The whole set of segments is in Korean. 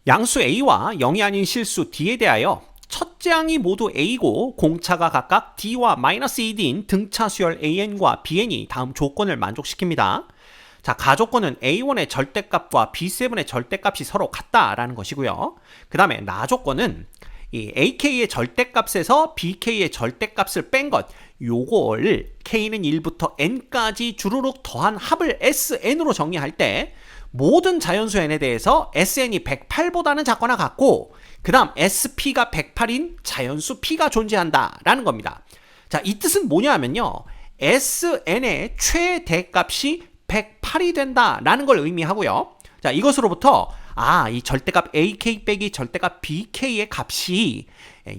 양수 A와 0이 아닌 실수 D에 대하여 첫째 항이 모두 A고 공차가 각각 D와 -2D인 등차 수열 AN과 BN이 다음 조건을 만족시킵니다. 자, 가조건은 A1의 절대값과 B7의 절대값이 서로 같다라는 것이고요. 그 다음에 나조건은 이 AK의 절대값에서 BK의 절대값을 뺀 것, 요걸 K는 1부터 N까지 주르륵 더한 합을 SN으로 정리할 때 모든 자연수 N에 대해서 SN이 108보다는 작거나 같고 그 다음 SP가 108인 자연수 P가 존재한다 라는 겁니다. 자, 이 뜻은 뭐냐 하면요, SN의 최대값이 108이 된다 라는 걸 의미하고요. 자, 이것으로부터 이 절대값 AK 빼기 절대값 BK의 값이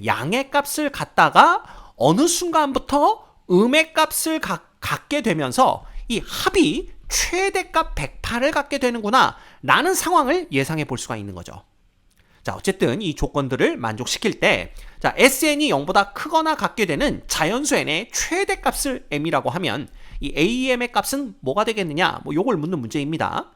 양의 값을 갖다가 어느 순간부터 음의 값을 갖게 되면서 이 합이 최대값 108을 갖게 되는구나 라는 상황을 예상해 볼 수가 있는 거죠. 자, 어쨌든 이 조건들을 만족시킬 때 자, SN이 0보다 크거나 같게 되는 자연수 N의 최대값을 M이라고 하면 이 AM의 값은 뭐가 되겠느냐, 요걸 묻는 문제입니다.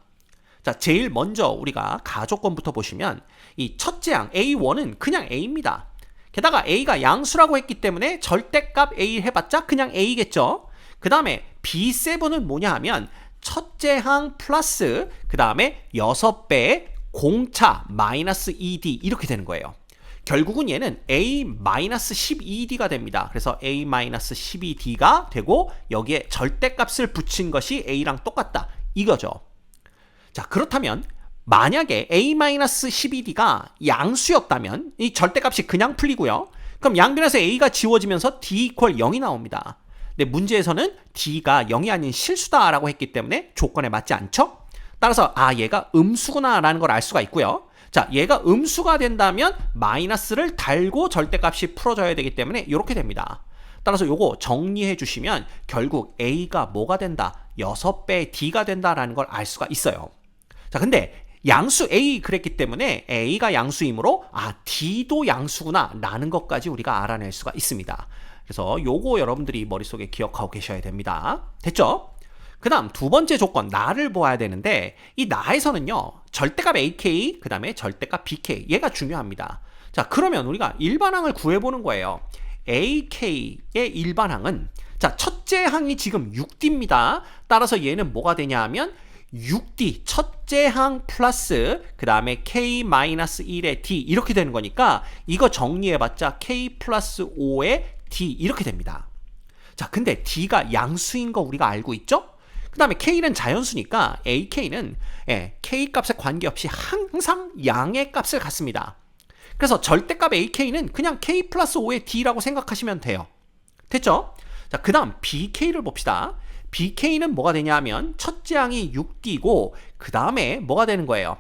자, 제일 먼저 우리가 가조건부터 보시면 이 첫째 항 A1은 그냥 A입니다. 게다가 A가 양수라고 했기 때문에 절대값 A 해봤자 그냥 A겠죠. 그 다음에 B7은 뭐냐 하면 첫째 항 플러스 그 다음에 6배의 공차 -2D 이렇게 되는 거예요. 결국은 얘는 A-12D가 됩니다. 그래서 A-12D가 되고 여기에 절대값을 붙인 것이 A랑 똑같다 이거죠. 자, 그렇다면 만약에 A-12D가 양수였다면 이 절대값이 그냥 풀리고요. 그럼 양변에서 A가 지워지면서 D = 0이 나옵니다. 근데 문제에서는 D가 0이 아닌 실수다라고 했기 때문에 조건에 맞지 않죠? 따라서 얘가 음수구나 라는 걸 알 수가 있고요. 자, 얘가 음수가 된다면 마이너스를 달고 절대값이 풀어져야 되기 때문에 이렇게 됩니다. 따라서 요거 정리해 주시면 결국 A가 뭐가 된다? 6배 D가 된다라는 걸 알 수가 있어요. 자, 근데 양수 A 그랬기 때문에 A가 양수이므로 D도 양수구나 라는 것까지 우리가 알아낼 수가 있습니다. 그래서 요거 여러분들이 머릿속에 기억하고 계셔야 됩니다. 됐죠? 그 다음 두 번째 조건 나를 보아야 되는데 이 나에서는요 절대값 AK 그 다음에 절대값 BK 얘가 중요합니다. 자, 그러면 우리가 일반항을 구해보는 거예요. AK의 일반항은 자, 첫째 항이 지금 6D입니다. 따라서 얘는 뭐가 되냐 하면 6D 첫째 항 플러스 그 다음에 K-1의 D 이렇게 되는 거니까 이거 정리해봤자 K 플러스 5의 D 이렇게 됩니다. 자, 근데 D가 양수인 거 우리가 알고 있죠? 그 다음에 K는 자연수니까 AK는 K 값에 관계없이 항상 양의 값을 갖습니다. 그래서 절대값 AK는 그냥 K 플러스 5의 D라고 생각하시면 돼요. 됐죠? 자, 그 다음 BK를 봅시다. BK는 뭐가 되냐 하면 첫째 항이 6D고 그 다음에 뭐가 되는 거예요?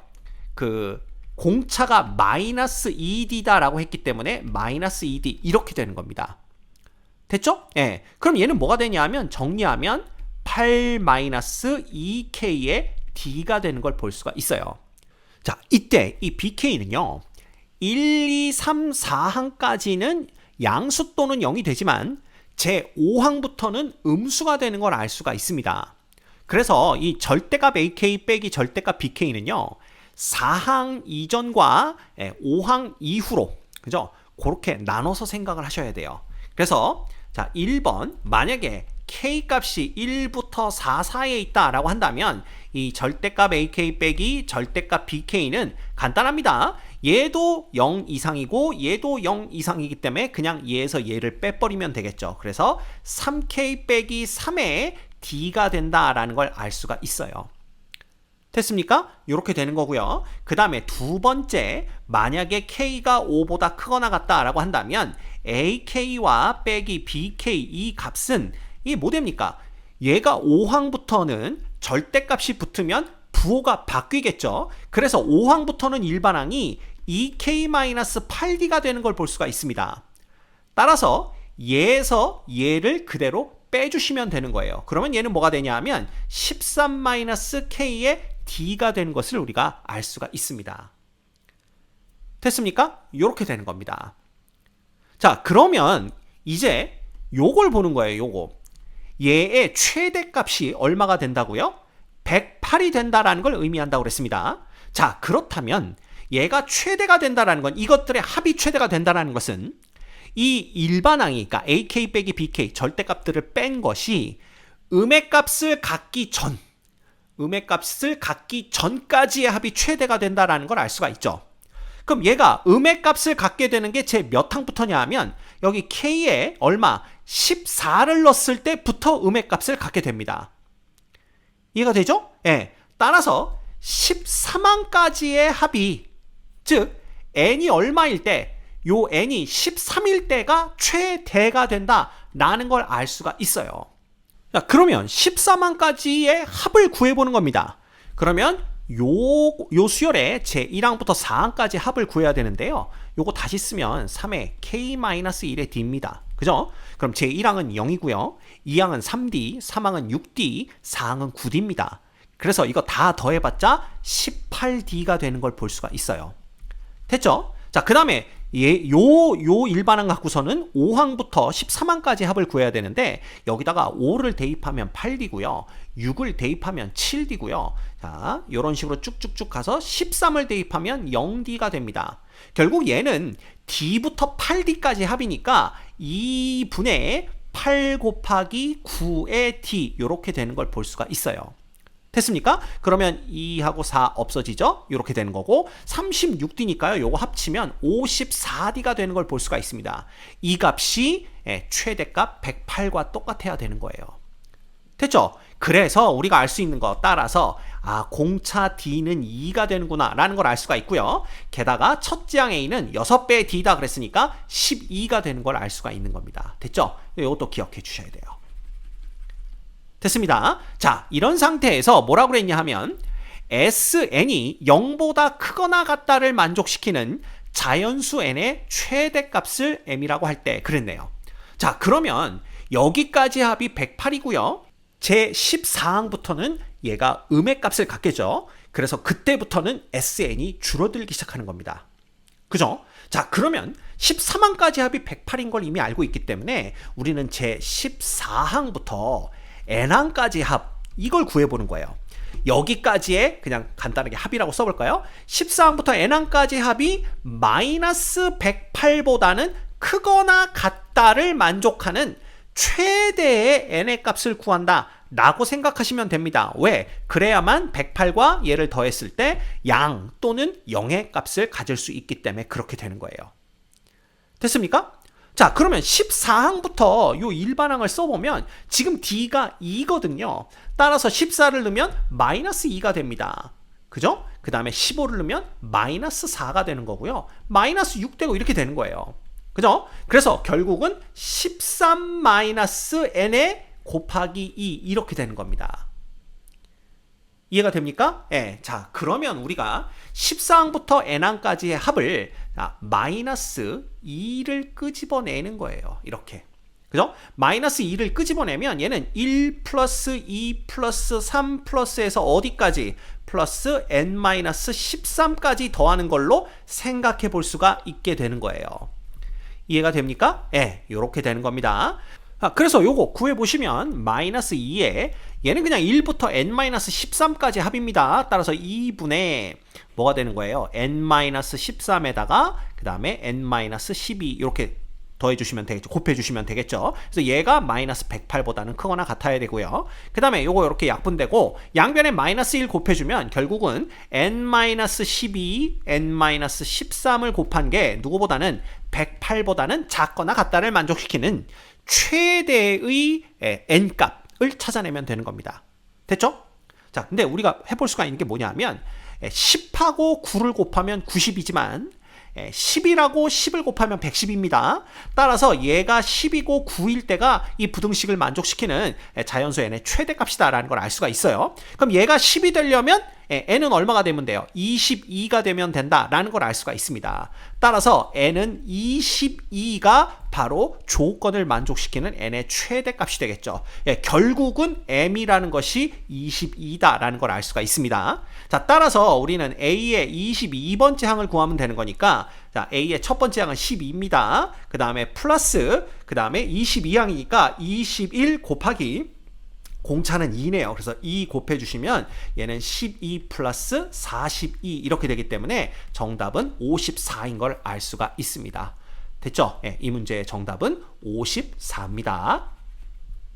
그 공차가 -2D다라고 했기 때문에 -2D 이렇게 되는 겁니다. 됐죠? 그럼 얘는 뭐가 되냐 하면 정리하면 8-2K의 D가 되는 걸 볼 수가 있어요. 자, 이때 이 BK는요 1, 2, 3, 4항까지는 양수 또는 0이 되지만 제 5항부터는 음수가 되는 걸 알 수가 있습니다. 그래서 이 절대값 AK 빼기 절대값 BK는요 4항 이전과 5항 이후로 그죠? 그렇게 나눠서 생각을 하셔야 돼요. 그래서 자, 1번 만약에 K값이 1부터 4 사이에 있다라고 한다면 이 절대값 AK 빼기 절대값 BK는 간단합니다. 얘도 0 이상이고 얘도 0 이상이기 때문에 그냥 얘에서 얘를 빼버리면 되겠죠. 그래서 3K 빼기 3의 D가 된다라는 걸 알 수가 있어요. 됐습니까? 이렇게 되는 거고요. 그 다음에 두 번째, 만약에 K가 5보다 크거나 같다라고 한다면 AK와 빼기 BK 이 값은 이게 뭐 됩니까? 얘가 5항부터는 절대값이 붙으면 부호가 바뀌겠죠. 그래서 5항부터는 일반항이 2K-8D가 되는 걸 볼 수가 있습니다. 따라서 얘에서 얘를 그대로 빼주시면 되는 거예요. 그러면 얘는 뭐가 되냐 하면 13-K의 D가 되는 것을 우리가 알 수가 있습니다. 됐습니까? 이렇게 되는 겁니다. 자, 그러면 이제 요걸 보는 거예요. 요거. 얘의 최대값이 얼마가 된다고요? 108이 된다라는 걸 의미한다고 그랬습니다. 자, 그렇다면 얘가 최대가 된다라는 건, 이것들의 합이 최대가 된다라는 것은 이 일반항이, 그러니까 AK 빼기 BK 절대값들을 뺀 것이 음의 값을 갖기 전까지의 합이 최대가 된다라는 걸 알 수가 있죠. 그럼 얘가 음의 값을 갖게 되는 게 제 몇 항부터냐 하면 여기 K에 얼마? 14를 넣었을 때부터 음의 값을 갖게 됩니다. 이해가 되죠? 예. 따라서 13항까지의 합이, 즉 n이 얼마일 때, 요 n이 13일 때가 최대가 된다라는 걸 알 수가 있어요. 자, 그러면 13항까지의 합을 구해보는 겁니다. 그러면 요 수열의 제1항부터 4항까지 합을 구해야 되는데요. 요거 다시 쓰면 3의 k-1의 d입니다. 그죠? 그럼 제1항은 0이고요. 2항은 3d, 3항은 6d, 4항은 9d입니다. 그래서 이거 다 더해봤자 18d가 되는 걸 볼 수가 있어요. 됐죠? 자, 그 다음에 요 일반항 갖고서는 5항부터 13항까지 합을 구해야 되는데 여기다가 5를 대입하면 8D고요. 6을 대입하면 7D고요. 자, 이런 식으로 쭉쭉쭉 가서 13을 대입하면 0D가 됩니다. 결국 얘는 D부터 8D까지 합이니까 2분의 8 곱하기 9의 D 이렇게 되는 걸 볼 수가 있어요. 됐습니까? 그러면 2하고 4 없어지죠? 이렇게 되는 거고 36D니까요. 요거 합치면 54D가 되는 걸 볼 수가 있습니다. 이 값이 최대값 108과 똑같아야 되는 거예요. 됐죠? 그래서 우리가 알 수 있는 거 따라서 공차 D는 2가 되는구나 라는 걸 알 수가 있고요. 게다가 첫째 항 A는 6배의 D다 그랬으니까 12가 되는 걸 알 수가 있는 겁니다. 됐죠? 이것도 기억해 주셔야 돼요. 됐습니다. 자, 이런 상태에서 뭐라고 그랬냐 하면 Sn이 0보다 크거나 같다를 만족시키는 자연수 n의 최대값을 m이라고 할 때 그랬네요. 자, 그러면 여기까지 합이 108이고요. 제 14항부터는 얘가 음의 값을 갖겠죠. 그래서 그때부터는 Sn이 줄어들기 시작하는 겁니다. 그죠? 자, 그러면 13항까지 합이 108인 걸 이미 알고 있기 때문에 우리는 제 14항부터 n항까지 합, 이걸 구해보는 거예요. 여기까지의 그냥 간단하게 합이라고 써볼까요? 14항부터 n항까지 합이 마이너스 108보다는 크거나 같다를 만족하는 최대의 n의 값을 구한다 라고 생각하시면 됩니다. 왜? 그래야만 108과 얘를 더했을 때 양 또는 0의 값을 가질 수 있기 때문에 그렇게 되는 거예요. 됐습니까? 자, 그러면 14항부터 요 일반항을 써보면 지금 D가 2거든요. 따라서 14를 넣으면 마이너스 2가 됩니다. 그죠? 그 다음에 15를 넣으면 마이너스 4가 되는 거고요. 마이너스 6 되고 이렇게 되는 거예요. 그죠? 그래서 결국은 13 마이너스 n에 곱하기 2 이렇게 되는 겁니다. 이해가 됩니까? 예. 자, 그러면 우리가 14항부터 n항까지의 합을 마이너스 2를 끄집어내는 거예요. 이렇게. 그죠? 마이너스 2를 끄집어내면 얘는 1 플러스 2 플러스 3 플러스에서 어디까지? 플러스 n-13까지 더하는 걸로 생각해 볼 수가 있게 되는 거예요. 이해가 됩니까? 예. 이렇게 되는 겁니다. 그래서 요거 구해보시면 마이너스 2에 얘는 그냥 1부터 n-13까지 합입니다. 따라서 2분의 뭐가 되는 거예요? n-13에다가 그 다음에 n-12 이렇게 더해주시면 되겠죠. 곱해주시면 되겠죠. 그래서 얘가 마이너스 108보다는 크거나 같아야 되고요. 그 다음에 요거 이렇게 약분되고 양변에 마이너스 1 곱해주면 결국은 n-12, n-13을 곱한 게 누구보다는 108보다는 작거나 같다를 만족시키는 최대의 n값을 찾아내면 되는 겁니다. 됐죠? 자, 근데 우리가 해볼 수가 있는 게 뭐냐면 10하고 9를 곱하면 90이지만 10이라고 10을 곱하면 110입니다. 따라서 얘가 10이고 9일 때가 이 부등식을 만족시키는 자연수 n의 최대값이다라는 걸 알 수가 있어요. 그럼 얘가 10이 되려면 n은 얼마가 되면 돼요? 22가 되면 된다라는 걸 알 수가 있습니다. 따라서 n은 22가 바로 조건을 만족시키는 n의 최대값이 되겠죠. 결국은 m이라는 것이 22다라는 걸 알 수가 있습니다. 자, 따라서 우리는 a의 22번째 항을 구하면 되는 거니까 자, a의 첫 번째 항은 12입니다. 그 다음에 플러스 그 다음에 22항이니까 21 곱하기 공차는 2네요. 그래서 2 곱해주시면 얘는 12 플러스 42 이렇게 되기 때문에 정답은 54인 걸 알 수가 있습니다. 됐죠? 이 문제의 정답은 54입니다.